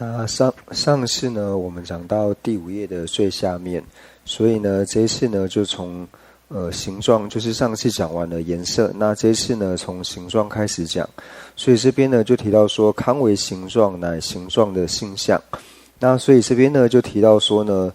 那上次呢，我们讲到第5页的最下面，所以呢，这一次呢就从形状，就是上次讲完了颜色，那这一次呢从形状开始讲，所以这边呢就提到说，康为形状，乃形状的性相。那所以这边呢就提到说呢，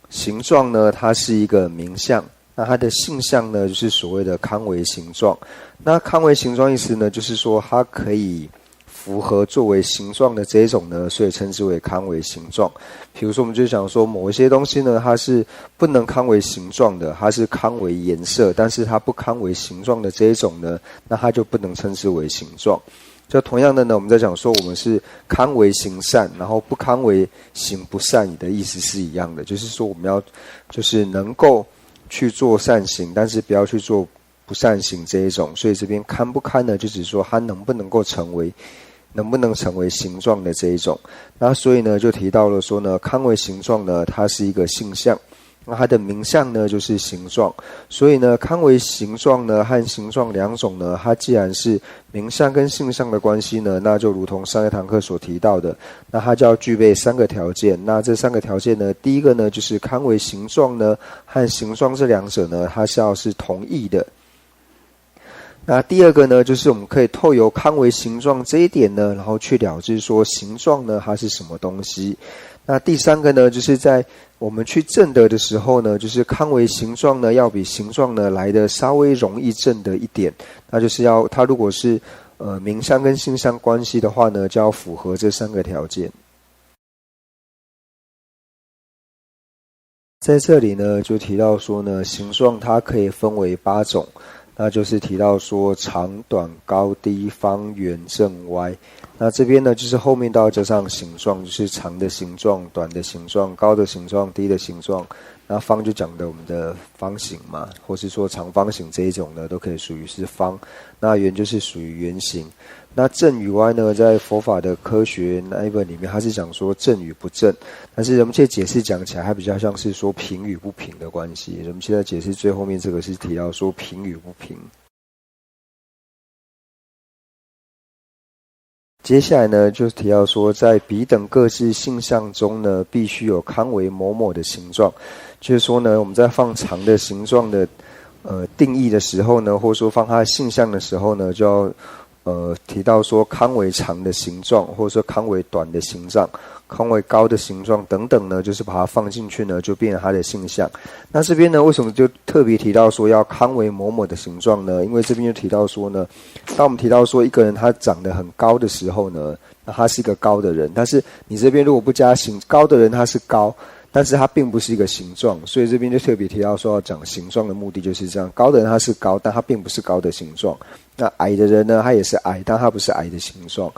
形状呢它是一个名相，那它的性相呢就是所谓的康为形状。那康为形状意思呢，就是说它可以符合作为形状的这一种呢，所以称之为康为形状。比如说我们就讲说某一些东西呢，它是不能康为形状的，它是康为颜色，但是它不康为形状的这一种呢，那它就不能称之为形状。就同样的呢，我们在讲说我们是康为行善，然后不康为行不善的意思是一样的，就是说我们要就是能够去做善行，但是不要去做不善行这一种。所以这边堪不堪呢，就只是说它能不能成为形状的这一种。那所以呢就提到了说呢，康为形状呢它是一个性相，那它的名相呢就是形状。所以呢康为形状呢和形状两种呢，它既然是名相跟性相的关系呢，那就如同上一堂课所提到的，那它就要具备3个条件。那这3个条件呢，第一个呢就是康为形状呢和形状这两者呢它是要是同义的。那第二个呢，就是我们可以透由康为形状这一点呢，然后去了知说形状呢它是什么东西。那第三个呢，就是在我们去证得的时候呢，就是康为形状呢要比形状呢来的稍微容易证得一点。那就是要它如果是名相跟性相关系的话呢，就要符合这3个条件。在这里呢就提到说呢，形状它可以分为8种。那就是提到说长短高低方圆正歪。那这边呢就是后面都要加上形状，就是长的形状、短的形状、高的形状、低的形状。那方就讲的我们的方形嘛，或是说长方形这一种呢都可以属于是方。那圆就是属于圆形。那正与歪呢，在佛法的科学那一本里面，它是讲说正与不正，但是人们现在解释讲起来，还比较像是说平与不平的关系。人们现在解释最后面这个是提到说平与不平。接下来呢，就提到说，在彼等各自性相中呢，必须有康为某某的形状。就是说呢，我们在放长的形状的定义的时候呢，或者说放它的性相的时候呢，就要提到说康为长的形状，或者说康为短的形状，康为高的形状等等呢，就是把它放进去呢，就变成它的性相。那这边呢，为什么就特别提到说要康为某某的形状呢？因为这边就提到说呢，当我们提到说一个人他长得很高的时候呢，那他是一个高的人，但是你这边如果不加形，高的人他是高，但是它并不是一个形状，所以这边就特别提到说要讲形状的目的就是这样，高的人他是高，但他并不是高的形状。那矮的人呢，他也是矮，但他不是矮的形状。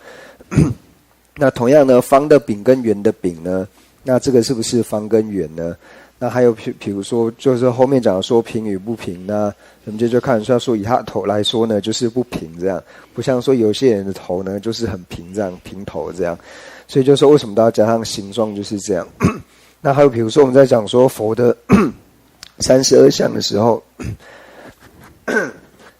那同样呢，方的饼跟圆的饼呢，那这个是不是方跟圆呢？那还有比如说，就是后面讲说平与不平，那我们就看出来说，以他的头来说呢，就是不平这样，不像说有些人的头呢，就是很平这样，平头这样。所以就说为什么都要加上形状，就是这样。那还有比如说我们在讲说佛的32相的时候，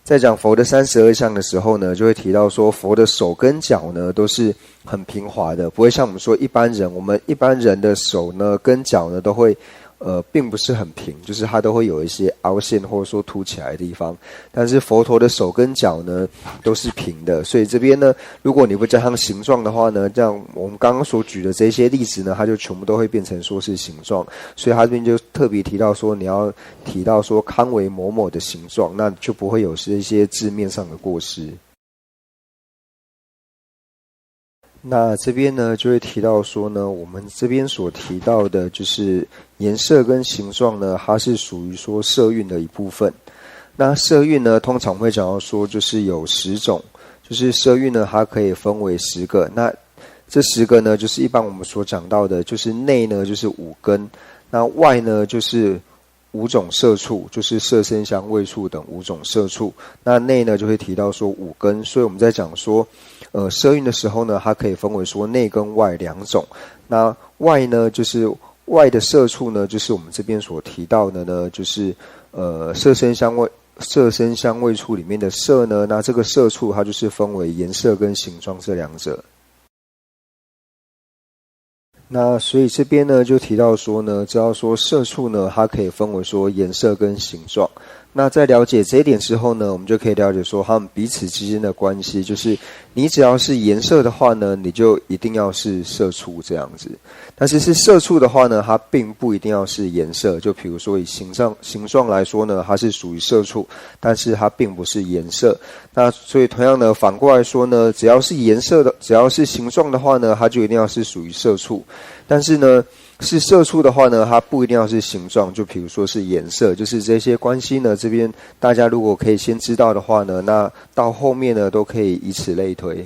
在讲佛的32相的时候呢，就会提到说佛的手跟脚呢都是很平滑的，不会像我们说我们一般人的手呢跟脚呢都会并不是很平，就是它都会有一些凹陷或者说凸起来的地方。但是佛陀的手跟脚呢都是平的，所以这边呢，如果你不加上形状的话呢，这样我们刚刚所举的这些例子呢，它就全部都会变成说是形状。所以他这边就特别提到说，你要提到说康为某某的形状，那就不会有一些字面上的过失。那这边呢就会提到说呢，我们这边所提到的就是颜色跟形状呢，它是属于说色蕴的一部分。那色蕴呢，通常会讲到说就是有10种，就是色蕴呢它可以分为10个。那这10个呢，就是一般我们所讲到的，就是内呢就是5根，那外呢就是5种色处，就是色声香味触等5种色处。那内呢就会提到说5根，所以我们在讲说色蕴的时候呢，它可以分为说内跟外2种。那外呢，就是外的色处呢，就是我们这边所提到的呢，就是色声香味触里面的色呢，那这个色处它就是分为颜色跟形状这2者。那所以这边呢就提到说呢，只要说色素呢，它可以分为说颜色跟形状。那在了解这一点之后呢，我们就可以了解说它们彼此之间的关系，就是你只要是颜色的话呢，你就一定要是色素这样子。但是色素的话呢，它并不一定要是颜色。就比如说以形状来说呢，它是属于色素，但是它并不是颜色。那所以同样的反过来说呢，只要是颜色的，只要是形状的话呢，它就一定要是属于色素。但是呢，是色素的话呢，它不一定要是形状，就比如说是颜色，就是这些关系呢，这边大家如果可以先知道的话呢，那到后面呢都可以以此类推。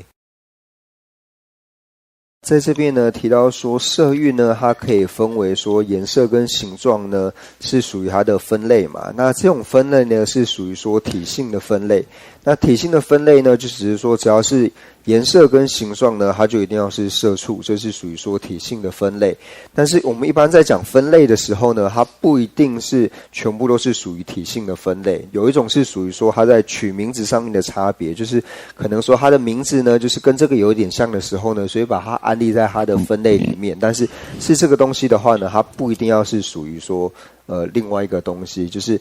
在这边呢提到说色域呢，它可以分为说颜色跟形状呢是属于它的分类嘛。那这种分类呢是属于说体性的分类。那体性的分类呢，就只是说只要是颜色跟形状呢，它就一定要是色素，这是属于说体性的分类。但是我们一般在讲分类的时候呢，它不一定是全部都是属于体性的分类。有一种是属于说它在取名字上面的差别，就是可能说它的名字呢，就是跟这个有一点像的时候呢，所以把它安立在它的分类里面。但是这个东西的话呢，它不一定要是属于说另外一个东西，就是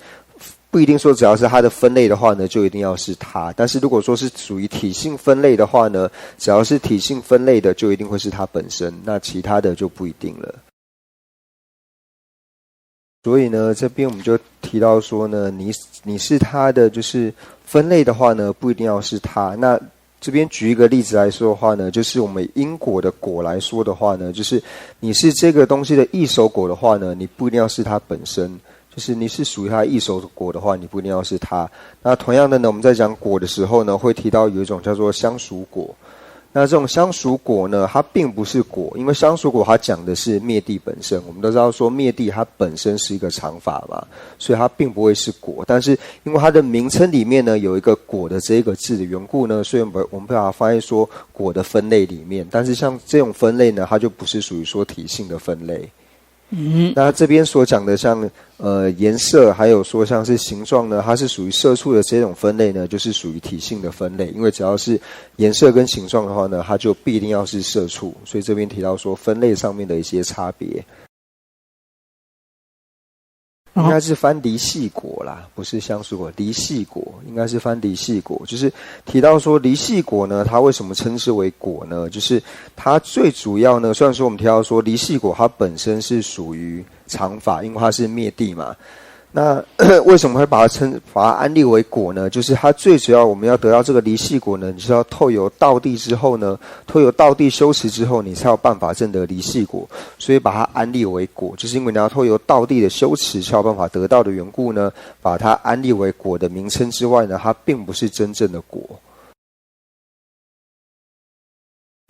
不一定说只要是它的分类的话呢，就一定要是它。但是如果说是属于体性分类的话呢，只要是体性分类的，就一定会是它本身，那其他的就不一定了。所以呢，这边我们就提到说呢，你是它的就是分类的话呢，不一定要是它。那这边举一个例子来说的话呢，就是我们因果的果来说的话呢，就是你是这个东西的异熟果的话呢，你不一定要是它本身。就是你是属于它异熟果的话，你不一定要是它。那同样的呢，我们在讲果的时候呢，会提到有一种叫做相属果。那这种相属果呢，它并不是果，因为相属果它讲的是灭地本身。我们都知道说灭地它本身是一个常法嘛，所以它并不会是果。但是因为它的名称里面呢有一个果的这一个字的缘故呢，所以我们把它放在说果的分类里面。但是像这种分类呢，它就不是属于说体性的分类。那这边所讲的像颜色，还有说像是形状呢，它是属于色素的这种分类呢，就是属于体性的分类。因为只要是颜色跟形状的话呢，它就必定要是色素。所以这边提到说分类上面的一些差别。应该是翻离系果啦，不是相属果，离系果应该是翻离系果。就是提到说离系果呢，它为什么称之为果呢？就是它最主要呢，虽然说我们提到说离系果它本身是属于常法，因为它是灭地嘛。那为什么会把它安立为果呢？就是它最主要我们要得到这个离系果呢，你是要透由道地之后呢，透由道地修持之后，你才有办法证得离系果。所以把它安立为果，就是因为你要透由道地的修持才有办法得到的缘故呢，把它安立为果的名称之外呢，它并不是真正的果。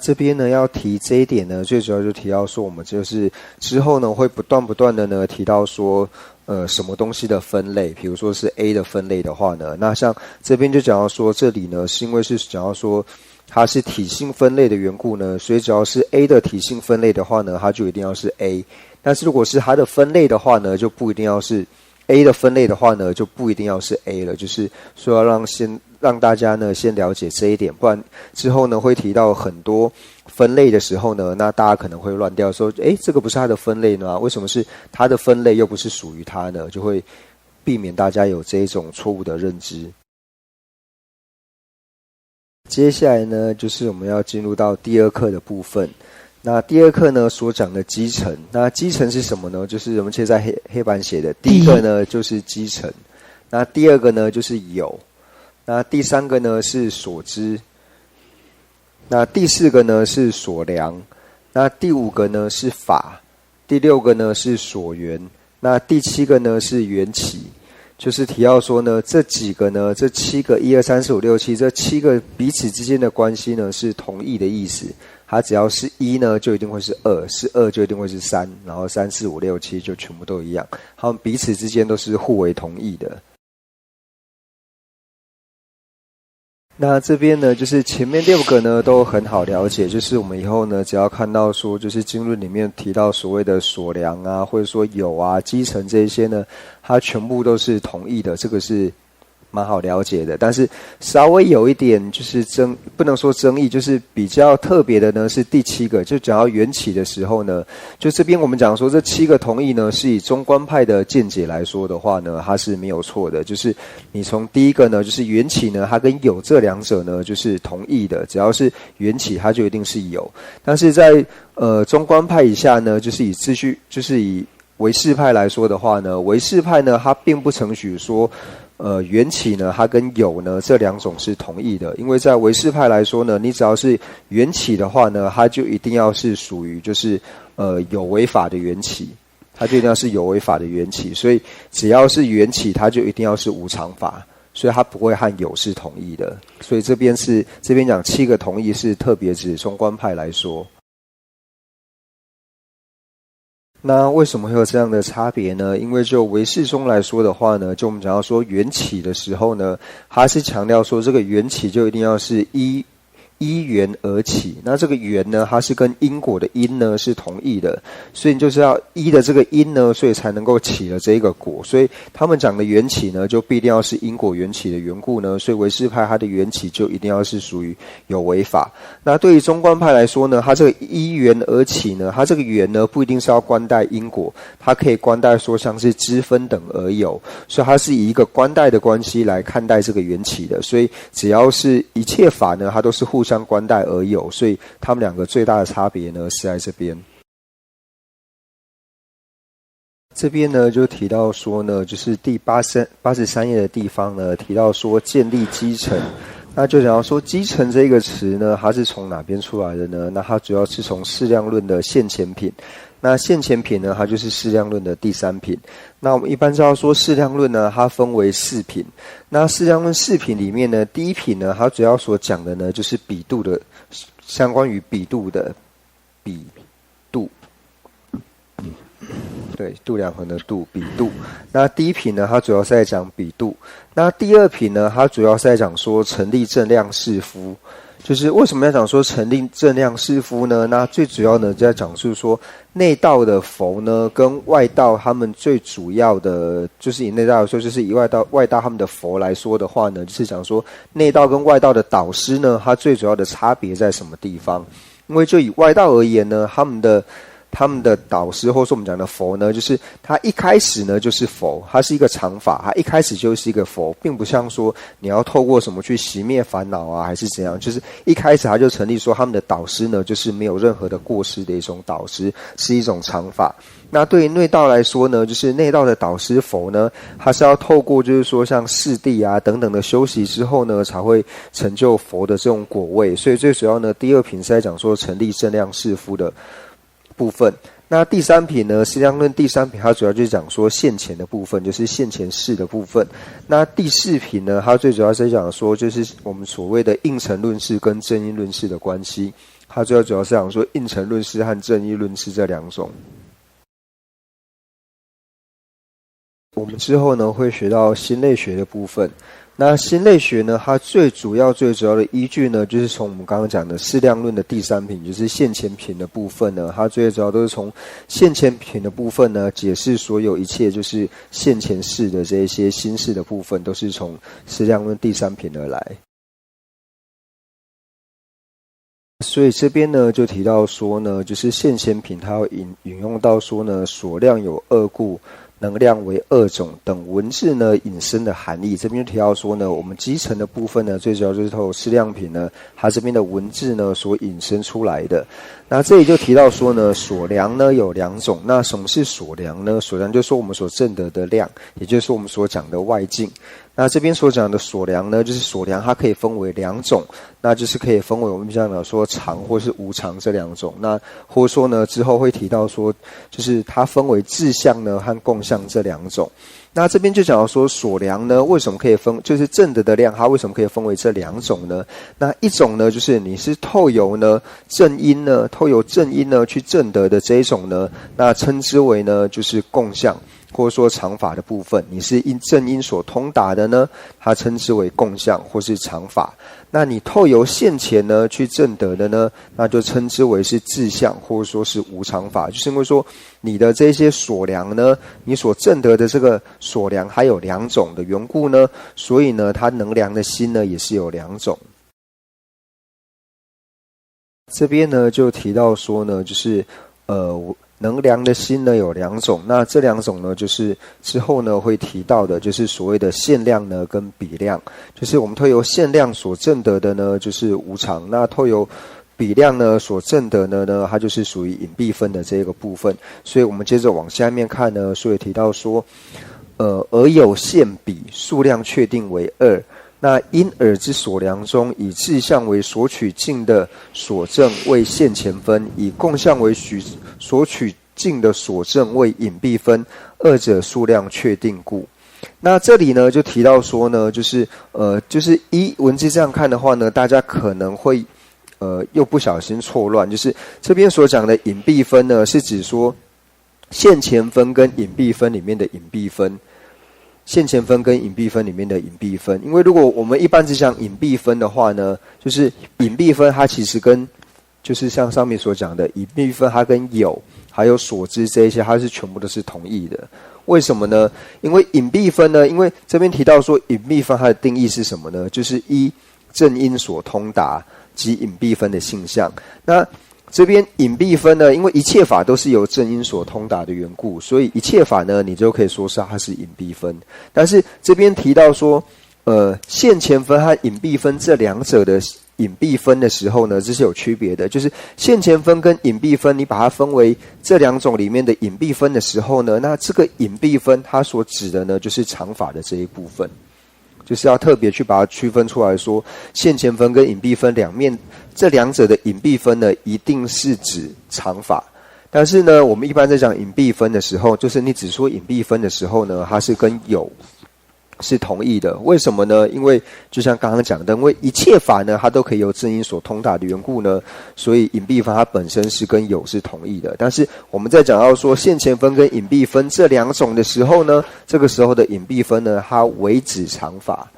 这边呢要提这一点呢，最主要就提到说，我们就是之后呢会不断的呢提到说什么东西的分类，比如说是 A 的分类的话呢，那像这边就讲到说，这里呢是因为是讲到说它是体性分类的缘故呢，所以只要是 A 的体性分类的话呢，它就一定要是 A。但是如果是它的分类的话呢，就不一定要是 A 的分类的话呢，就不一定要是 A 了。就是说要让大家呢先了解这一点，不然之后呢会提到很多分类的时候呢，那大家可能会乱掉，说这个不是它的分类呢，为什么是它的分类又不是属于它呢？就会避免大家有这一种错误的认知。接下来呢，就是我们要进入到第二课的部分。那第二课呢所讲的基层，那基层是什么呢？就是我们现在黑板写的，第一个呢就是基层，那第二个呢就是有，那第三个呢是所知，那第四个呢是所量，那第五个呢是法，第六个呢是所缘，那第七个呢是缘起。就是提到说呢，这几个呢，这七个1、2、3、4、5、6、7，这七个彼此之间的关系呢是同义的意思。它只要是1呢，就一定会是2，是2就一定会是3，然后3、4、5、6、7就全部都一样。它们彼此之间都是互为同义的。那这边呢，就是前面6个呢都很好了解，就是我们以后呢，只要看到说，就是经论里面提到所谓的所量啊，或者说有啊、基层这一些呢，它全部都是同义的，这个是蛮好了解的。但是稍微有一点就是不能说争议，就是比较特别的呢是第7个，就讲到缘起的时候呢，就这边我们讲说这7个同义呢，是以中观派的见解来说的话呢，它是没有错的。就是你从第一个呢，就是缘起呢，它跟有这两者呢就是同义的，只要是缘起，它就一定是有。但是在中观派以下呢，就是以秩序，就是以唯识派来说的话呢，唯识派呢，它并不承许说，缘起呢，它跟有呢这两种是同义的。因为在唯识派来说呢，你只要是缘起的话呢，它就一定要是属于就是有为法的缘起，它就一定要是有为法的缘起。所以只要是缘起，它就一定要是无常法，所以它不会和有是同义的。所以这边讲7个同义是特别指中观派来说。那为什么会有这样的差别呢？因为就唯识中来说的话呢，就我们讲到说缘起的时候呢，它是强调说这个缘起就一定要是依缘而起。那这个缘呢，它是跟因果的因呢是同义的，所以你就是要依的这个因呢，所以才能够起了这一个果。所以他们讲的缘起呢，就必定要是因果缘起的缘故呢，所以唯识派它的缘起就一定要是属于有为法。那对于中观派来说呢，它这个依缘而起呢，它这个缘呢不一定是要关待因果，它可以关待说像是知分等而有，所以它是以一个关待的关系来看待这个缘起的。所以只要是一切法呢，它都是互相关待而有，所以他们两个最大的差别呢是在这边。这边呢就提到说呢，就是第83页的地方呢提到说建立基层。那就讲到说基层这个词呢，它是从哪边出来的呢？那它主要是从释量论的现前品。那现前品呢，它就是释量论的第3品。那我们一般知道说释量论呢，它分为4品。那释量论4品里面呢，第1品呢，它主要所讲的呢，就是比度的，相关于比度的比度。对，度量衡的度，比度。那第1品呢，它主要是在讲比度。那第2品呢，它主要是在讲说成立正量是夫。就是为什么要讲说成立正量是夫呢？那最主要呢，就在讲述说内道的佛呢，跟外道他们最主要的，就是以内道来说，就是以外道他们的佛来说的话呢，就是讲说内道跟外道的导师呢，它最主要的差别在什么地方？因为就以外道而言呢，他们的导师，或者说我们讲的佛呢，就是他一开始呢就是佛，他是一个常法，他一开始就是一个佛，并不像说你要透过什么去熄灭烦恼啊，还是怎样，就是一开始他就成立说他们的导师呢，就是没有任何的过失的一种导师，是一种常法。那对于内道来说呢，就是内道的导师佛呢，他是要透过就是说像四谛啊等等的修习之后呢，才会成就佛的这种果位。所以最主要呢，第2品是在讲说成立正量是夫的部分。那第3品呢，释量论第3品它主要就是讲说现前的部分，就是现前事的部分。那第4品呢，它最主要是讲说就是我们所谓的应成论事跟正因论事的关系，它主要是讲说应成论事和正因论事这两种。我们之后呢会学到心类学的部分。那心类学呢，它最主要的依据呢，就是从我们刚刚讲的释量论的第3品，就是现前品的部分呢，它最主要都是从现前品的部分呢，解释所有一切就是现前事的这一些心事的部分，都是从释量论第3品而来。所以这边呢就提到说呢，就是现前品它要引用到说呢，所量有2故，能量为2种等文字呢引申的含义。这边就提到说呢，我们基层的部分呢，最主要就是透过释量品呢，它这边的文字呢所引申出来的。那这里就提到说呢，所量呢有2种。那什么是所量呢？所量就是说我们所证得的量，也就是说我们所讲的外境。那这边所讲的所量呢，就是所量它可以分为2种，那就是可以分为我们讲的说常或是无常这2种。那或者说呢，之后会提到说，就是它分为自相呢和共相这2种。那这边就讲到说所量呢，为什么可以分，就是证得的量，它为什么可以分为这2种呢？那一种呢，就是你是透由正因呢去证得的这一种呢，那称之为呢就是共相。或者说常法的部分，你是正因所通达的呢，它称之为共相或是常法。那你透由现前呢去证得的呢，那就称之为是自相或者说是无常法。就是因为说你的这些所量呢，你所证得的这个所量还有两种的缘故呢，所以呢它能量的心呢也是有两种。这边呢就提到说呢，就是能量的心呢有两种，那这两种呢就是之后呢会提到的，就是所谓的限量呢跟比量。就是我们透由限量所证得的呢就是无常，那透由比量呢所证得的呢它就是属于隐蔽分的这个部分。所以我们接着往下面看呢，所以提到说而有限比数量确定为2，那因耳之所量中，以自相为所取境的所证为现前分，以共相为所取境的所证为隐蔽分，二者数量确定故。那这里呢就提到说呢，就是依文字这样看的话呢，大家可能会又不小心错乱，就是这边所讲的隐蔽分呢，是指说现前分跟隐蔽分里面的隐蔽分。现前分跟隐蔽分里面的隐蔽分，因为如果我们一般只讲隐蔽分的话呢，就是隐蔽分它其实跟就是像上面所讲的隐蔽分，它跟有还有所知这一些，它是全部都是同义的。为什么呢？因为隐蔽分呢，因为这边提到说隐蔽分它的定义是什么呢？就是依正因所通达及隐蔽分的性相。那这边隐蔽分呢，因为一切法都是由正因所通达的缘故，所以一切法呢，你就可以说是它是隐蔽分。但是这边提到说，现前分和隐蔽分这两者的隐蔽分的时候呢，这是有区别的。就是现前分跟隐蔽分，你把它分为这两种里面的隐蔽分的时候呢，那这个隐蔽分它所指的呢，就是常法的这一部分。就是要特别去把它区分出来说，现前分跟隐蔽分这两者的隐蔽分呢，一定是指常法。但是呢，我们一般在讲隐蔽分的时候，就是你只说隐蔽分的时候呢，它是跟有是同义的。为什么呢？因为就像刚刚讲的，因为一切法呢，它都可以由正因所通达的缘故呢，所以隐蔽分它本身是跟有是同义的。但是我们在讲到说现前分跟隐蔽分这两种的时候呢，这个时候的隐蔽分呢，它为指常法。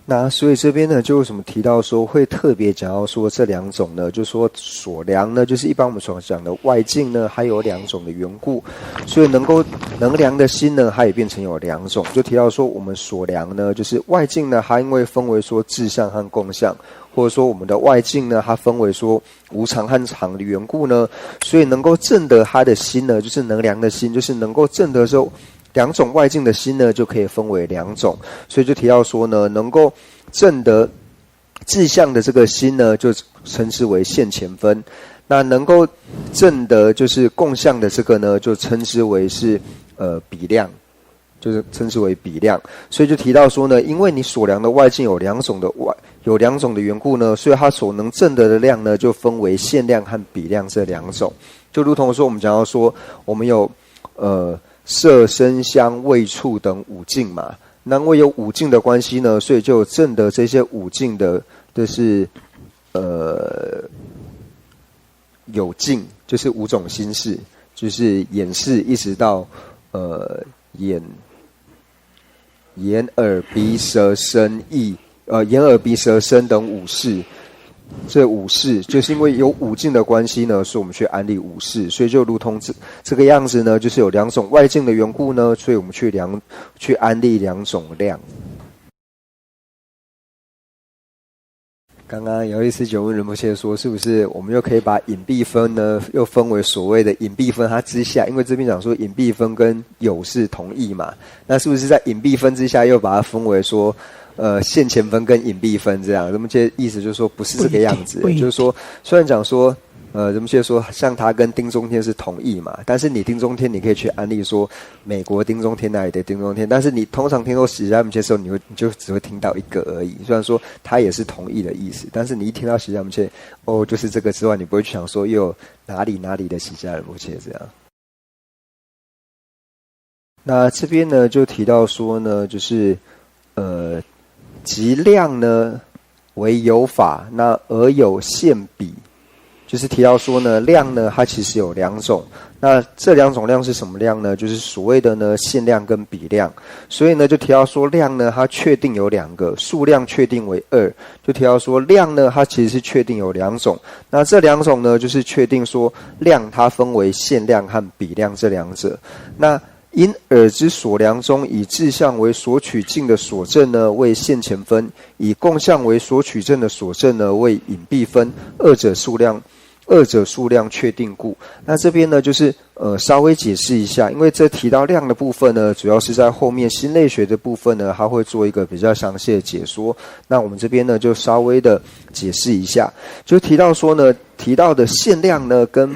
那所以这边呢，就为什么提到说会特别讲到说这两种呢？就说所量呢，就是一般我们所讲的外境呢，还有两种的缘故，所以能量的心呢，它也变成有两种。就提到说我们所量呢，就是外境呢，它因为分为说自相和共相，或者说我们的外境呢，它分为说无常和常的缘故呢，所以能够证得它的心呢，就是能量的心，就是能够证得之后。两种外境的心呢，就可以分为两种，所以就提到说呢，能够证得自相的这个心呢，就称之为现前分；那能够证得就是共相的这个呢，就称之为是比量，就是称之为比量。所以就提到说呢，因为你所量的外境有两种的缘故呢，所以它所能证得的量呢，就分为现量和比量这两种。就如同说我们讲到说，我们有色声香味触等五境嘛，那因为有五境的关系呢，所以就有证得这些五境的，就是有境，就是五种心事，就是眼识一直到眼耳鼻舌身意，眼耳鼻舌身等五识。这五识就是因为有五境的关系呢，所以我们去安立五识，所以就如同这个样子呢，就是有两种外境的缘故呢，所以我们去安立两种量。刚刚有一次就问仁波切说，是不是我们又可以把隐蔽分呢，又分为所谓的隐蔽分它之下？因为这边讲说隐蔽分跟有是同义嘛，那是不是在隐蔽分之下又把它分为说？现前分跟隐蔽分这样，仁波切意思就是说不是这个样子，就是说虽然讲说，仁波切说像他跟丁中天是同义嘛，但是你丁中天你可以去安利说美国丁中天哪里的丁中天，但是你通常听到释迦牟尼的时候，你就只会听到一个而已。虽然说它也是同义的意思，但是你一听到释迦牟尼就是这个之外，你不会去想说又有哪里的释迦仁波切这样。那这边呢就提到说呢，就是即量呢为有法，那而有限比，就是提到说呢，量呢它其实有两种，那这两种量是什么量呢？就是所谓的呢限量跟比量。所以呢就提到说量呢它确定有两个，数量确定为2，就提到说量呢它其实是确定有两种，那这两种呢就是确定说量它分为限量和比量这两者。那因耳之所量中，以质相为所取径的所证呢，为现前分；以共相为所取证的所证呢，为隐蔽分。二者数量确定故。那这边呢，就是稍微解释一下，因为这提到量的部分呢，主要是在后面心类学的部分呢，它会做一个比较详细的解说。那我们这边呢，就稍微的解释一下，就提到说呢，提到的限量呢跟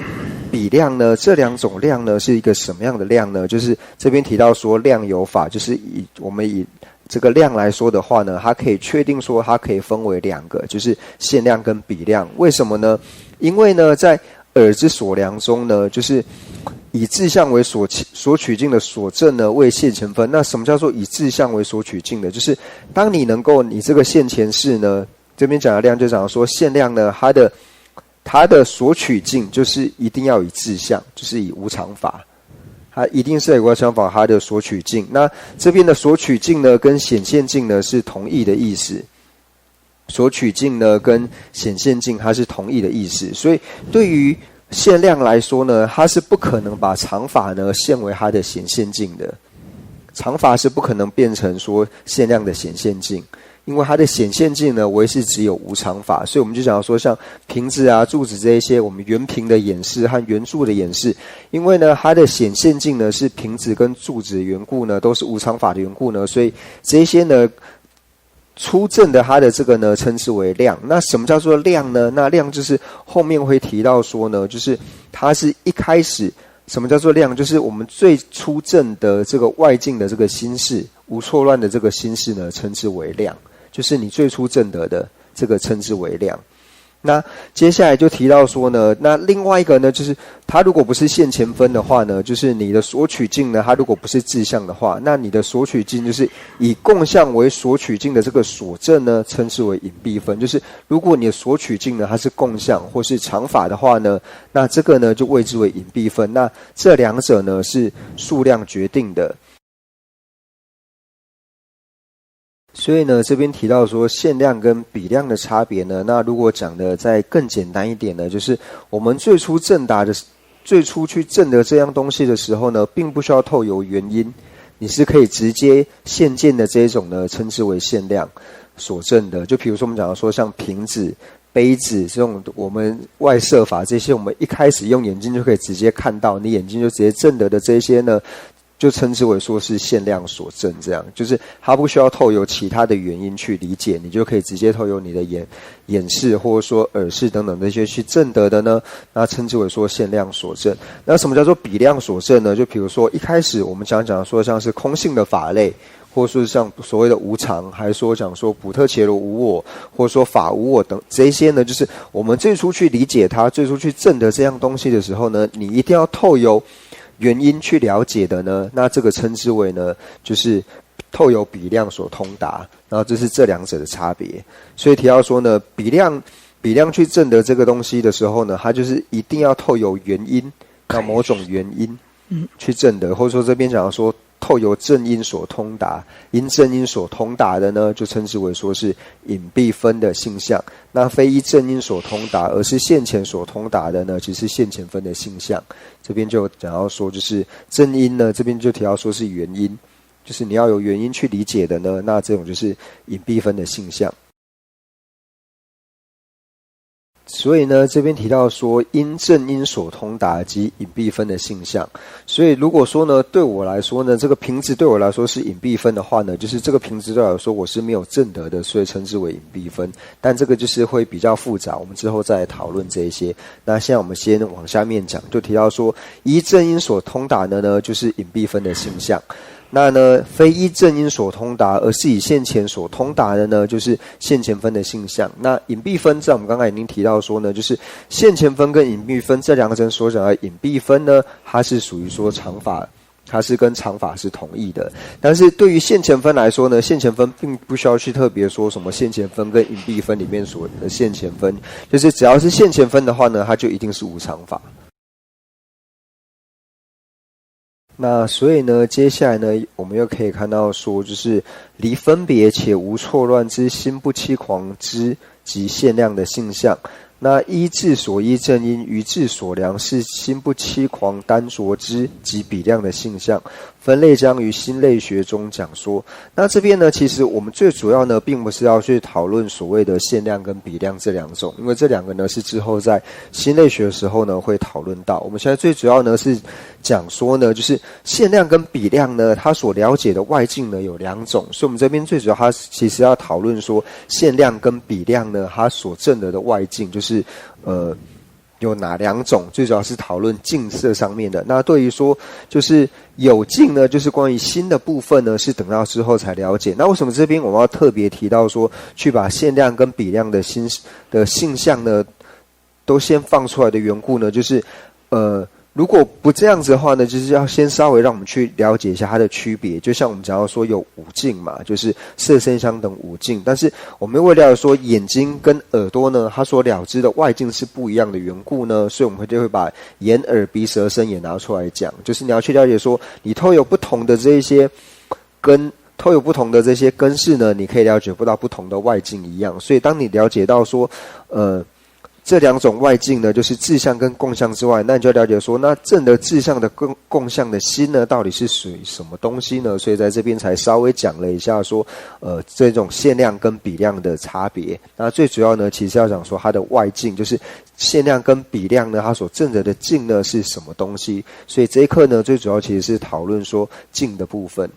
比量呢，这两种量呢是一个什么样的量呢？就是这边提到说量有法，就是我们以这个量来说的话呢，它可以确定说它可以分为两个，就是限量跟比量。为什么呢？因为呢，在耳之所量中呢，就是以质相为所取径的所证呢，为现前分。那什么叫做以质相为所取径的？就是当你能够你这个现前式呢，这边讲的量就讲说限量呢，它的所取径就是一定要以质相，就是以无常法。它一定是有个相反它的所取径。那这边的所取径呢，跟显现径呢是同义的意思。所取径呢跟显现径它是同义的意思，所以对于限量来说呢，它是不可能把常法呢限为它的显现径的，常法是不可能变成说限量的显现径，因为它的显现径呢为是只有无常法，所以我们就讲说像瓶子啊、柱子这一些我们圆瓶的演示和圆柱的演示，因为呢它的显现径呢是瓶子跟柱子的缘故呢，都是无常法的缘故呢，所以这些呢出证的它的这个呢称之为量。那什么叫做量呢？那量就是后面会提到说呢，就是它是一开始什么叫做量，就是我们最初证的这个外境的这个心事无错乱的这个心事呢称之为量，就是你最初证得的这个称之为量。那接下来就提到说呢，那另外一个呢，就是它如果不是现前分的话呢，就是你的所取径呢，它如果不是质相的话，那你的所取径就是以共相为所取径的这个所证呢，称之为隐蔽分。就是如果你的所取径呢，它是共相或是常法的话呢，那这个呢就谓之为隐蔽分。那这两者呢是数量决定的。所以呢，这边提到说限量跟比量的差别呢，那如果讲的再更简单一点呢，就是我们最初去证得这样东西的时候呢，并不需要透由原因，你是可以直接现见的这一种呢，称之为限量所证的。就比如说我们讲到说像瓶子、杯子这种我们外摄法这些，我们一开始用眼睛就可以直接看到，你眼睛就直接证得的这些呢，就称之为说是限量所证，这样就是它不需要透由其他的原因去理解，你就可以直接透由你的眼视或者说耳视等等这些去证得的呢，那称之为说限量所证。那什么叫做比量所证呢？就比如说一开始我们讲说像是空性的法类，或者说像所谓的无常，还说讲说普特伽罗无我，或者说法无我等这些呢，就是我们最初去理解它，最初去证得这样东西的时候呢，你一定要透由原因去了解的呢，那这个称之为呢，就是透由比量所通达，然后这是这两者的差别。所以提到说呢，比量去证得这个东西的时候呢，它就是一定要透由原因，要某种原因去证得，或者说这边讲说透由正因所通达，因正因所通达的呢，就称之为说是隐蔽分的性相。那非依正因所通达，而是现前所通达的呢，其实是现前分的性相。这边就讲到说，就是正因呢，这边就提到说是原因，就是你要有原因去理解的呢，那这种就是隐蔽分的性相。所以呢，这边提到说因正因所通达及隐蔽分的性相。所以如果说呢，对我来说呢，这个瓶子对我来说是隐蔽分的话呢，就是这个瓶子对我来说我是没有证得的，所以称之为隐蔽分。但这个就是会比较复杂，我们之后再来讨论这一些。那现在我们先往下面讲，就提到说依正因所通达的呢，就是隐蔽分的性相。那呢，非依正因所通达，而是以现前所通达的呢，就是现前分的性相。那隐蔽分在我们刚才已经提到说呢，就是现前分跟隐蔽分这两者所讲的隐蔽分呢，它是属于说常法它是跟常法是同义的。但是对于现前分来说呢，现前分并不需要去特别说什么现前分跟隐蔽分里面所的现前分，就是只要是现前分的话呢，它就一定是无常法。那所以呢，接下来呢，我们又可以看到说，就是离分别且无错乱之心不欺狂之及限量的性相。那依智所依正因，于智所量，是心不欺狂单着之及比量的性相。分类将于心类学中讲说。那这边呢，其实我们最主要呢，并不是要去讨论所谓的限量跟比量这两种，因为这两个呢是之后在心类学的时候呢会讨论到。我们现在最主要呢是讲说呢，就是限量跟比量呢，它所了解的外境呢有两种，所以我们这边最主要它其实要讨论说限量跟比量呢，它所证得的外境就是有哪两种，最主要是讨论境色上面的。那对于说就是有境呢，就是关于心的部分呢，是等到之后才了解。那为什么这边我们要特别提到说，去把限量跟比量的心的性相呢，都先放出来的缘故呢？就是如果不这样子的话呢，就是要先稍微让我们去了解一下它的区别。就像我们讲到说有五境嘛，就是色声香等五境，但是我们为了说眼睛跟耳朵呢，它所了知的外境是不一样的缘故呢，所以我们就会把眼耳鼻舌身也拿出来讲，就是你要去了解说，你透有不同的这一些透有不同的这些根式呢，你可以了解不到不同的外境一样。所以当你了解到说这两种外境呢，就是自相跟共相之外，那你就了解说，那正的自相的共相的心呢，到底是属于什么东西呢？所以在这边才稍微讲了一下说，这种限量跟比量的差别。那最主要呢，其实要讲说它的外境，就是限量跟比量呢，它所证得的境呢是什么东西。所以这一课呢，最主要其实是讨论说境的部分。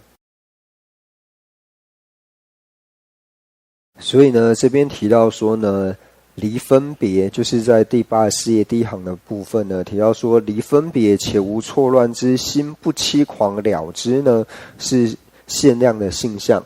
所以呢，这边提到说呢，离分别，就是在第84页第一行的部分呢，提到说离分别且无错乱之心不欺狂了之呢，是限量的性相。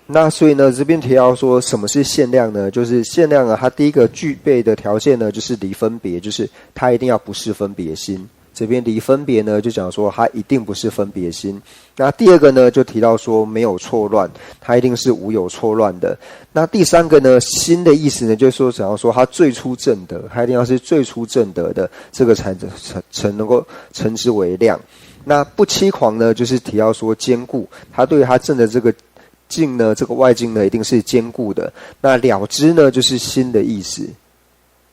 那所以呢，这边提到说什么是限量呢？就是限量啊，它第一个具备的条件呢，就是离分别，就是它一定要不是分别心。这边离分别呢，就讲说它一定不是分别心。那第二个呢，就提到说没有错乱，它一定是无有错乱的。那第三个呢，心的意思呢，就是说想要说它最初正德，它一定要是最初正德的，这个才能够称之为量。那不欺狂呢，就是提到说坚固，它对于它正的这个境呢，这个外境呢，一定是坚固的。那了知呢，就是心的意思。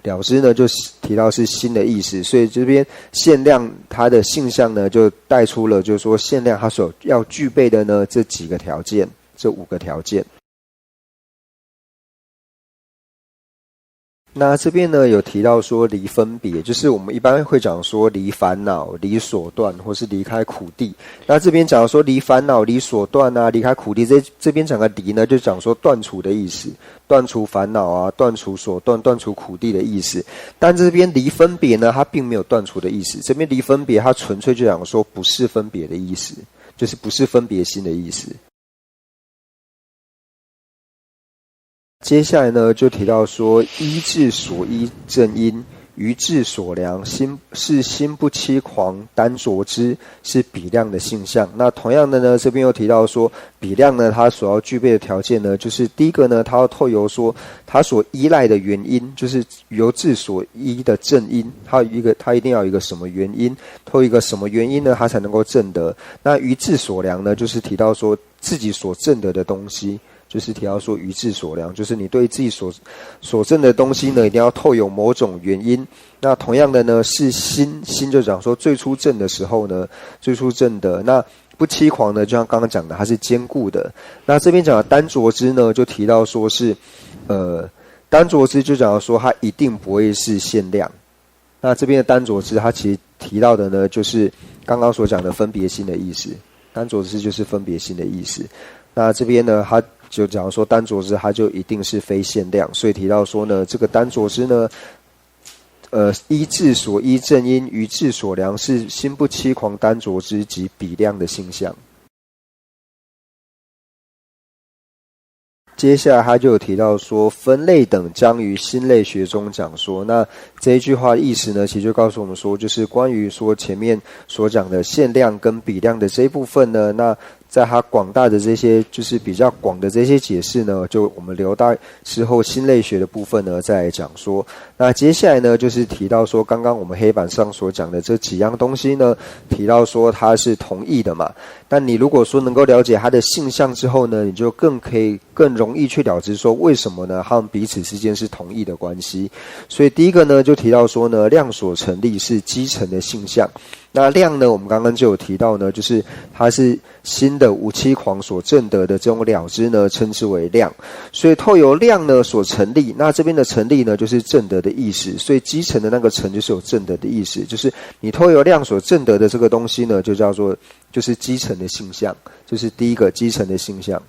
了知呢，就提到是心的意思，所以这边限量它的性相呢，就带出了就是说限量它所要具备的呢这几个条件，这5个条件。那这边呢有提到说离分别，就是我们一般会讲说离烦恼、离所断，或是离开苦地。那这边讲说离烦恼、离所断啊、离开苦地，这边讲的离呢，就讲说断除的意思，断除烦恼啊、断除所断、断除苦地的意思。但这边离分别呢，它并没有断除的意思，这边离分别它纯粹就讲说不是分别的意思，就是不是分别心的意思。接下来呢，就提到说依智所依正因，于智所量，心不欺狂单着之，是比量的性相。那同样的呢，这边又提到说比量呢，它所要具备的条件呢，就是第一个呢，它要透由说它所依赖的原因，就是由智所依的正因，它一定要有一个什么原因，透一个什么原因呢，它才能够证得。那于智所量呢，就是提到说自己所证得的东西。就是提到说于智所量，就是你对自己所证的东西呢，一定要透有某种原因。那同样的呢，是心就讲说最初证的时候呢，最初证的那不欺狂呢，就像刚刚讲的，它是坚固的。那这边讲的单着之呢，就提到说是单着之就讲到说它一定不会是限量。那这边的单着之，它其实提到的呢，就是刚刚所讲的分别心的意思。单着之就是分别心的意思。那这边呢，它就讲说单着之它就一定是非限量，所以提到说呢，这个单着之呢，依智所依正因，于智所量，是心不欺狂单着之及比量的性相。接下来他就有提到说，分类等将于心类学中讲说。那这一句话的意思呢，其实就告诉我们说，就是关于说前面所讲的限量跟比量的这一部分呢，那在它广大的这些就是比较广的这些解释呢，就我们留到之后心类学的部分呢再来讲说。那接下来呢，就是提到说刚刚我们黑板上所讲的这几样东西呢，提到说它是同义的嘛。但你如果说能够了解它的性相之后呢，你就更容易去了知说为什么呢，他们彼此之间是同义的关系。所以第一个呢，就提到说呢，量所成立是基层的性相。那量呢，我们刚刚就有提到呢，就是它是心的无七狂所证得的这种了知呢，称之为量。所以透由量呢所成立，那这边的成立呢，就是证得的意思。所以基层的那个成就是有证得的意思，就是你透由量所证得的这个东西呢，就叫做就是基层的性相，就是第一个基层的性相。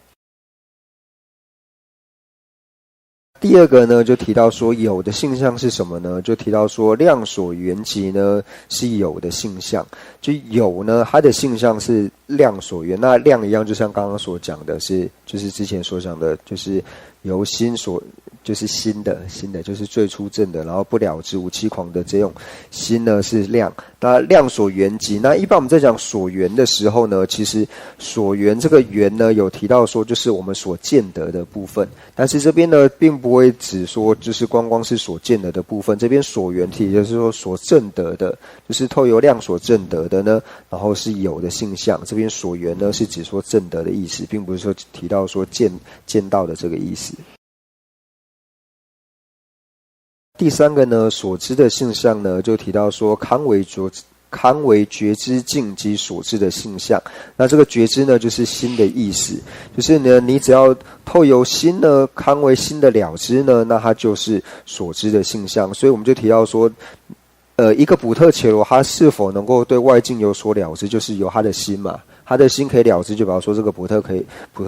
第二个呢，就提到说有的性相是什么呢？就提到说量所缘集呢是有的性相，就有呢它的性相是量所缘，那量一样就像刚刚所讲的是，就是之前所讲的，就是由心所。就是心的就是最初证的，然后不了知无七狂的这种心呢是量。那量所缘集，那一般我们在讲所缘的时候呢，其实所缘这个缘呢有提到说就是我们所见得的部分，但是这边呢并不会只说就是光是所见得的部分，这边所缘体就是说所证得的，就是透由量所证得的呢，然后是有的性相，这边所缘呢是指说证得的意思，并不是说提到说见到的这个意思。第三个呢，所知的性相呢，就提到说康为觉知境及所知的性相。那这个觉知呢，就是心的意思，就是呢，你只要透由心呢，康为心的了知呢，那它就是所知的性相。所以我们就提到说，一个补特伽罗，它是否能够对外境有所了知，就是由他的心嘛。他的心可以了知，就比方说这个补特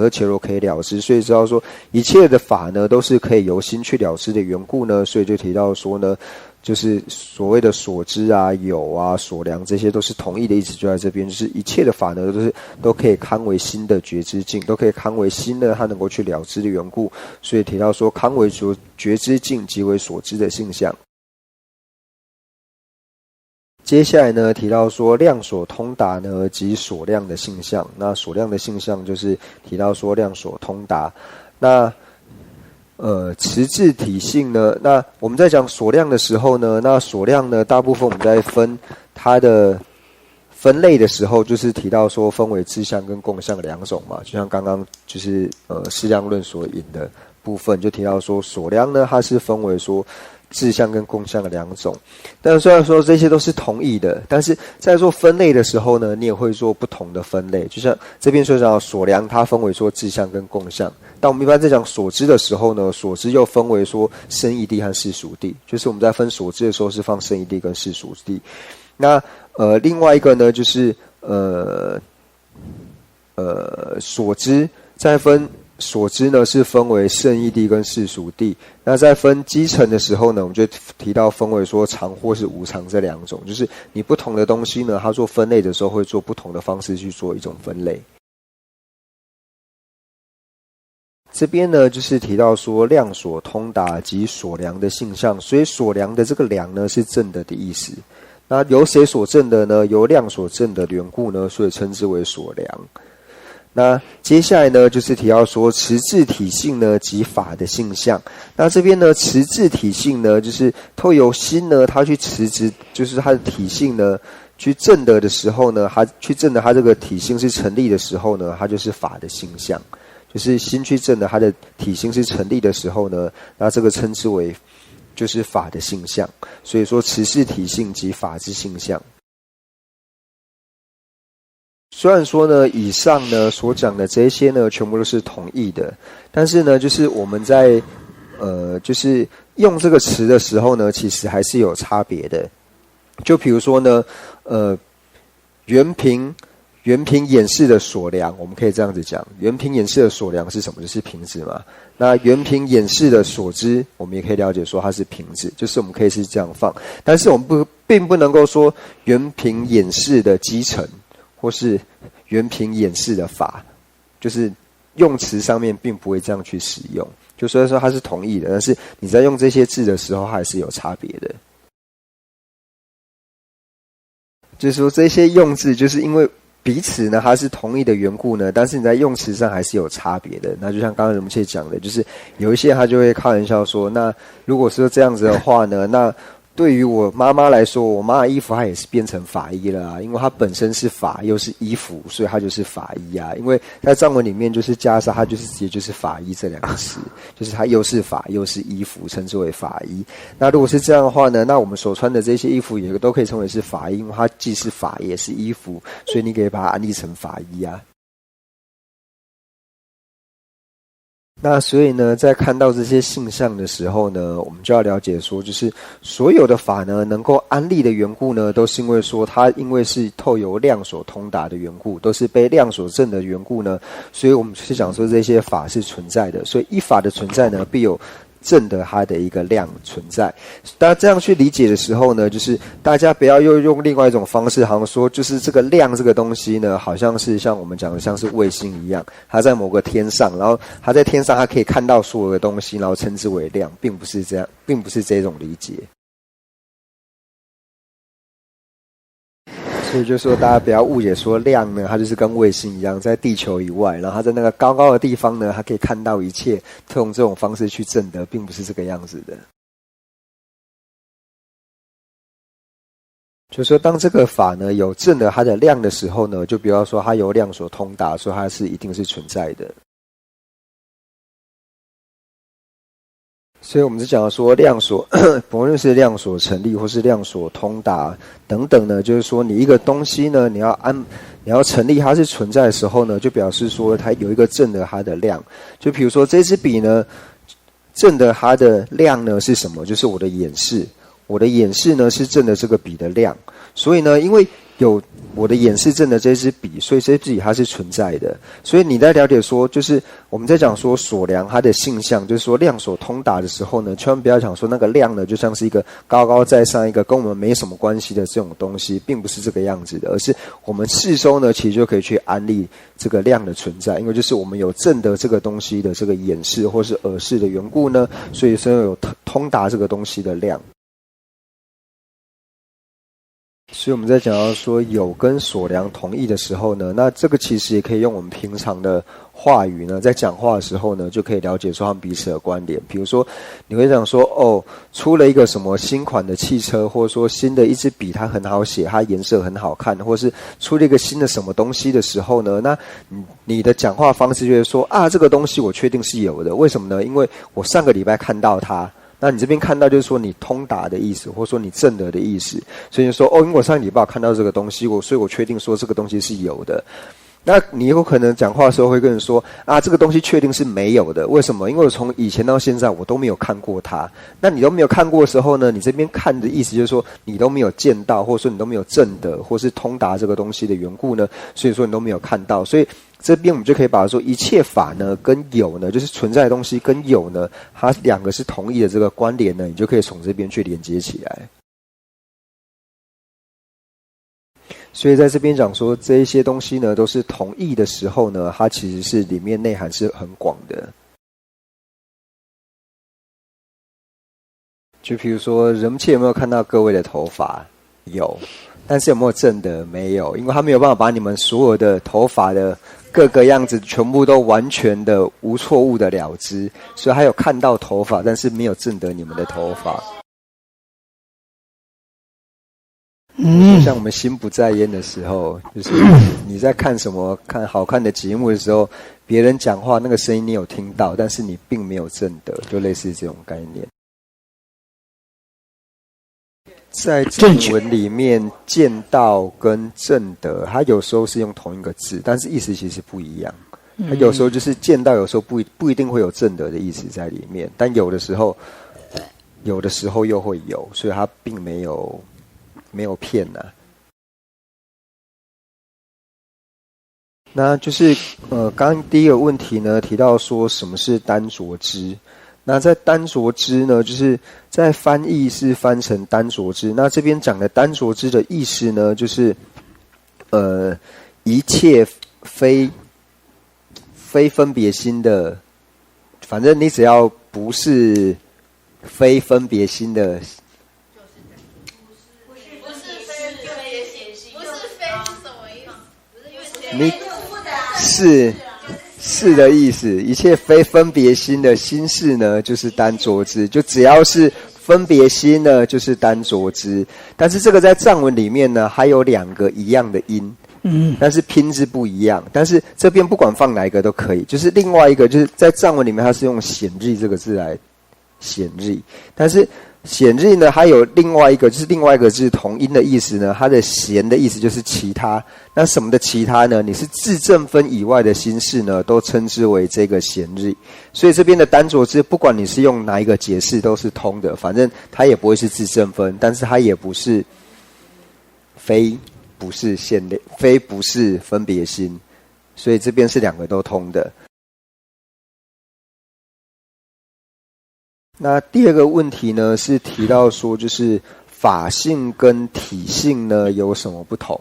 伽罗可以了知，所以知道说一切的法呢都是可以由心去了知的缘故呢，所以就提到说呢，就是所谓的所知啊、有啊、所量这些都是同义的意思，就在这边，就是一切的法呢都可以堪为心的觉知境，都可以堪为心呢它能够去了知的缘故，所以提到说堪为觉知境即为所知的性相。接下来呢，提到说量所通达呢及所量的性相。那所量的性相就是提到说量所通达。那持质体性呢，那我们在讲所量的时候呢，那所量呢大部分我们在分它的分类的时候，就是提到说分为质相跟共相两种嘛，就像刚刚就是适量论所引的部分，就提到说所量呢它是分为说质相跟共相的两种。但虽然说这些都是同义的，但是在做分类的时候呢，你也会做不同的分类。就像这边所讲所量，它分为说质相跟共相。但我们一般在讲所知的时候呢，所知又分为说生义谛和世俗谛，就是我们在分所知的时候是放生义谛跟世俗谛。那另外一个呢，就是所知再分。所知呢是分为圣义谛跟世俗谛。那在分基层的时候呢，我们就提到分为说常或是无常这两种，就是你不同的东西呢，它做分类的时候会做不同的方式去做一种分类。这边呢就是提到说量所通达及所量的性相，所以所量的这个量呢是证得的意思。那由谁所证的呢？由量所证的缘故呢，所以称之为所量。那接下来呢，就是提到说持质体性呢及法的性相。那这边呢，持质体性呢，就是透由心呢，它去持质，就是它的体性呢，去证得的时候呢，它去证得它这个体性是成立的时候呢，它就是法的性相。就是心去证得它的体性是成立的时候呢，那这个称之为就是法的性相。所以说持是体性及法之性相。虽然说呢，以上呢所讲的这些呢，全部都是同义的，但是呢，就是我们在就是用这个词的时候呢，其实还是有差别的。就比如说呢，原凭演示的所量，我们可以这样子讲，原凭演示的所量是什么？就是瓶子嘛。那原凭演示的所知，我们也可以了解说它是瓶子，就是我们可以是这样放，但是我们并不能够说原凭演示的基层。或是原凭演示的法，就是用词上面并不会这样去使用。就虽然说它是同义的，但是你在用这些字的时候，它还是有差别的。就是说这些用字，就是因为彼此呢它是同义的缘故呢，但是你在用词上还是有差别的。那就像刚刚人们切讲的，就是有一些他就会开玩笑说，那如果说这样子的话呢，那对于我妈妈来说，我妈的衣服她也是变成法衣了啊，因为她本身是法又是衣服，所以她就是法衣啊。因为在藏文里面就是加上它就是直接就是法衣这两个词，就是它又是法又是衣服，称之为法衣。那如果是这样的话呢，那我们所穿的这些衣服也都可以称为是法衣，因为它既是法也是衣服，所以你可以把它安立成法衣啊。那所以呢，在看到这些性相的时候呢，我们就要了解说，就是所有的法呢，能够安立的缘故呢，都是因为说它因为是透由量所通达的缘故，都是被量所证的缘故呢，所以我们是讲说这些法是存在的，所以一法的存在呢，必有证的它的一个量存在。大家这样去理解的时候呢，就是大家不要又用另外一种方式，好像说就是这个量这个东西呢，好像是像我们讲的像是卫星一样，它在某个天上，然后它在天上它可以看到所有的东西，然后称之为量，并不是这样，并不是这种理解。所以就说大家不要误解说量呢，它就是跟卫星一样在地球以外，然后它在那个高高的地方呢，它可以看到一切，用这种方式去证得，并不是这个样子的。就是说当这个法呢有证了它的量的时候呢，就不要说它由量所通达，说它是一定是存在的。所以我们是讲说量所不论是量所成立或是量所通达等等呢，就是说你一个东西呢，你要成立它是存在的时候呢，就表示说它有一个证的它的量。就比如说这支笔呢，证的它的量呢是什么？就是我的眼视，我的眼视呢是证的这个笔的量。所以呢，因为有我的眼视证的这支笔，所以这支笔它是存在的。所以你在了解说，就是我们在讲说所量它的性相，就是说量所通达的时候呢，千万不要讲说那个量呢就像是一个高高在上一个跟我们没什么关系的这种东西，并不是这个样子的，而是我们四周呢其实就可以去安立这个量的存在，因为就是我们有证得这个东西的这个眼视或是耳视的缘故呢，所以说有通达这个东西的量。所以我们在讲到说有跟所量同义的时候呢，那这个其实也可以用我们平常的话语呢，在讲话的时候呢，就可以了解说他们彼此的关联。比如说你会讲说哦，出了一个什么新款的汽车，或者说新的一支笔它很好写，它颜色很好看，或是出了一个新的什么东西的时候呢，那你的讲话方式就会说啊，这个东西我确定是有的。为什么呢？因为我上个礼拜看到它。那你这边看到就是说你通达的意思，或者说你证得的意思，所以就说哦，因为我上礼拜看到这个东西，所以我确定说这个东西是有的。那你有可能讲话的时候会跟人说啊，这个东西确定是没有的，为什么？因为我从以前到现在我都没有看过它。那你都没有看过的时候呢，你这边看的意思就是说你都没有见到，或者说你都没有证得，或是通达这个东西的缘故呢，所以说你都没有看到。所以这边我们就可以把它说一切法呢跟有呢，就是存在的东西跟有呢，它两个是同义的这个关联呢，你就可以从这边去连接起来。所以在这边讲说这一些东西呢都是同义的时候呢，它其实是里面内涵是很广的。就比如说人气有没有看到各位的头发？有，但是有没有正的？没有，因为他没有办法把你们所有的头发的各个样子全部都完全的无错误的了知，所以还有看到头发，但是没有正得你们的头发。就像我们心不在焉的时候，就是你在看什么看好看的节目的时候，别人讲话那个声音你有听到，但是你并没有正得，就类似这种概念。在正文里面，见到跟正得，它有时候是用同一个字，但是意思其实不一样。它有时候就是见到，有时候不一定会有正得的意思在里面，但有的时候又会有，所以它并没有骗啊。那就是刚刚第一个问题呢，提到说什么是单着知。那在单着知呢，就是在翻译是翻成单着知。那这边讲的单着知的意思呢，就是一切非非分别心的，反正你只要不是非分别心的，不是非是什么意思？你是的意思，一切非分别心的心事呢，就是单着之，就只要是分别心呢，就是单着之。但是这个在藏文里面呢，还有2个一样的音，但是拼字不一样。但是这边不管放哪一个都可以，就是另外一个就是在藏文里面，它是用显日这个字来显日，但是显日呢，还有另外一个，就是另外一个字同音的意思呢，它的显的意思就是其他。那什么的其他呢？你是自正分以外的心事呢，都称之为这个显日。所以这边的单着字，不管你是用哪一个解释，都是通的。反正它也不会是自正分，但是它也不是非不是现类，非不是分别心，所以这边是2个都通的。那第2个问题呢，是提到说，就是法性跟体性呢有什么不同？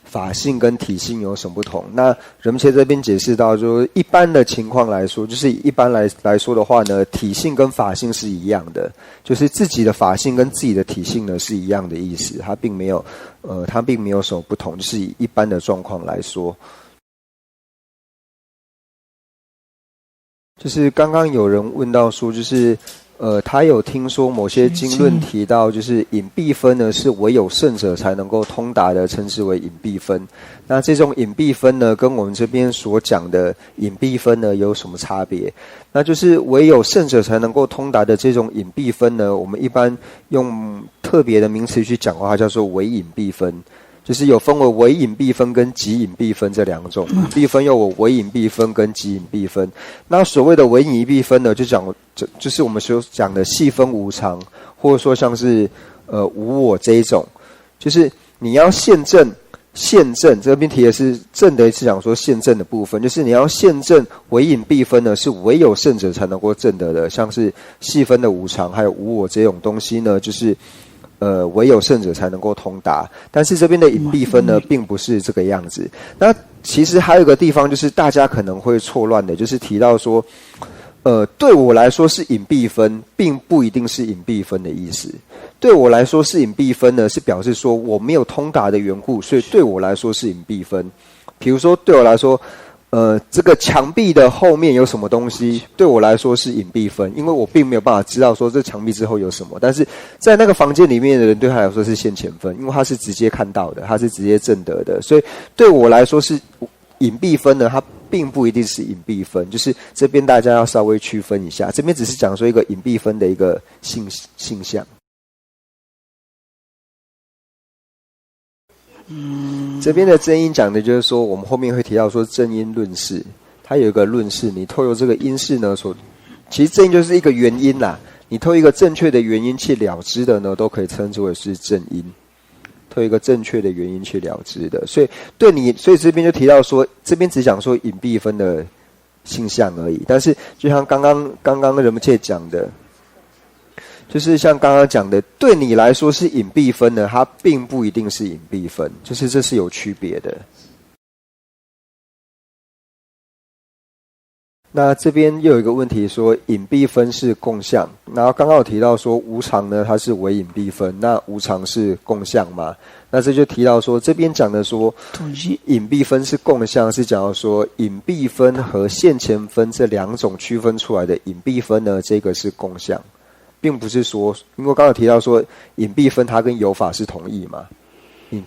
法性跟体性有什么不同？那人们在这边解释到，说一般的情况来说，就是一般来说的话呢，体性跟法性是一样的，就是自己的法性跟自己的体性呢是一样的意思，它并没有什么不同，就是以一般的状况来说。就是刚刚有人问到说，就是他有听说某些经论提到，就是隐蔽分呢是唯有圣者才能够通达的，称之为隐蔽分。那这种隐蔽分呢，跟我们这边所讲的隐蔽分呢有什么差别？那就是唯有圣者才能够通达的这种隐蔽分呢，我们一般用特别的名词去讲的话，叫做唯隐蔽分。就是有分为唯隐蔽分跟极隐蔽分这2种，隐蔽分又有唯隐蔽分跟极隐蔽分。那所谓的唯隐蔽分呢，就是我们所讲的细分无常，或者说像是无我这一种，就是你要现证，这边提的是证的，是讲说现证的部分，就是你要现证唯隐蔽分呢，是唯有圣者才能够证得的，像是细分的无常还有无我这种东西呢，就是唯有圣者才能够通达。但是这边的隐蔽分呢，并不是这个样子。那其实还有一个地方，就是大家可能会错乱的，就是提到说，对我来说是隐蔽分，并不一定是隐蔽分的意思。对我来说是隐蔽分呢，是表示说我没有通达的缘故，所以对我来说是隐蔽分。比如说对我来说，这个墙壁的后面有什么东西，对我来说是隐蔽分，因为我并没有办法知道说这墙壁之后有什么。但是在那个房间里面的人，对他来说是现前分，因为他是直接看到的，他是直接证得的，所以对我来说是隐蔽分呢，它并不一定是隐蔽分，就是这边大家要稍微区分一下，这边只是讲说一个隐蔽分的一个性象。这边的真因讲的就是说，我们后面会提到说正因论事，它有一个论事，你透过这个因事呢，其实正因就是一个原因啦，你透过一个正确的原因去了知的呢，都可以称之为是正因。透过一个正确的原因去了知的，所以这边就提到说，这边只讲说隐蔽分的性象而已。但是就像刚刚人们界讲的，就是像刚刚讲的，对你来说是隐蔽分的，它并不一定是隐蔽分，就是这是有区别的。那这边又有一个问题说，隐蔽分是共相，然后刚刚有提到说无常呢，它是为隐蔽分，那无常是共相嘛？那这就提到说，这边讲的说隐蔽分是共相，是讲到说隐蔽分和现前分这2种区分出来的隐蔽分呢，这个是共相，并不是说，因为刚刚有提到说隐蔽分它跟有法是同义嘛。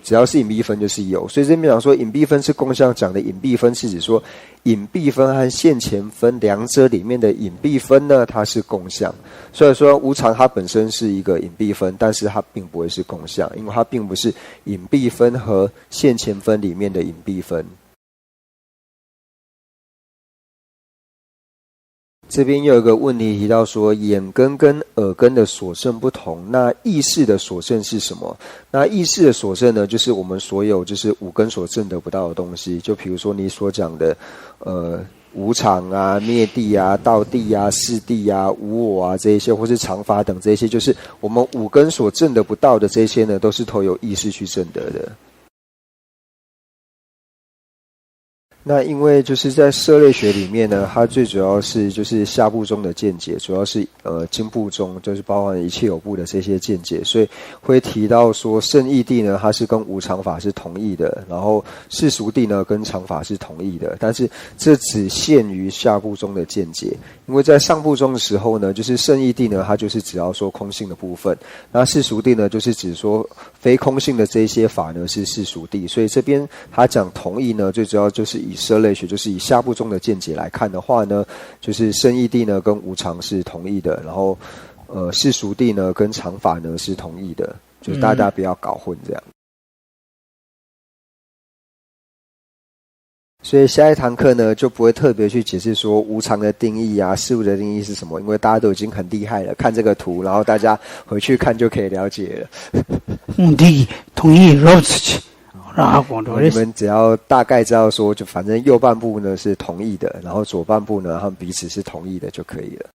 只要是隐蔽分就是有，所以这边讲说隐蔽分是共相，讲的隐蔽分是指说隐蔽分和现前分2者里面的隐蔽分呢，它是共相。所以说无常它本身是一个隐蔽分，但是它并不会是共相，因为它并不是隐蔽分和现前分里面的隐蔽分。这边又有一个问题提到说，眼根跟耳根的所证不同，那意识的所证是什么？那意识的所证呢，就是我们所有就是五根所证得不到的东西，就比如说你所讲的无常啊、灭地啊、道地啊、事地啊、无我啊这一些，或是常法等这些，就是我们五根所证得不到的这些呢，都是透由意识去证得的。那因为就是在色类学里面呢，它最主要是就是下部宗的见解，主要是经部宗，就是包含一切有部的这些见解，所以会提到说圣义谛呢，它是跟无常法是同义的，然后世俗谛呢跟常法是同义的，但是这只限于下部宗的见解，因为在上部宗的时候呢，就是圣义谛呢，它就是只要说空性的部分，那世俗谛呢，就是指说非空性的这些法呢是世俗谛，所以这边他讲同义呢，最主要就是以色类学，就是以下部宗的见解来看的话呢，就是圣义谛呢跟无常是同义的，然后世俗谛呢跟常法呢是同义的，就是大家不要搞混这样。所以下一堂课呢，就不会特别去解释说无常的定义啊，事物的定义是什么，因为大家都已经很厉害了，看这个图，然后大家回去看就可以了解了。同意如此。你们只要大概知道说，就反正右半部呢是同意的，然后左半部呢他们彼此是同意的就可以了。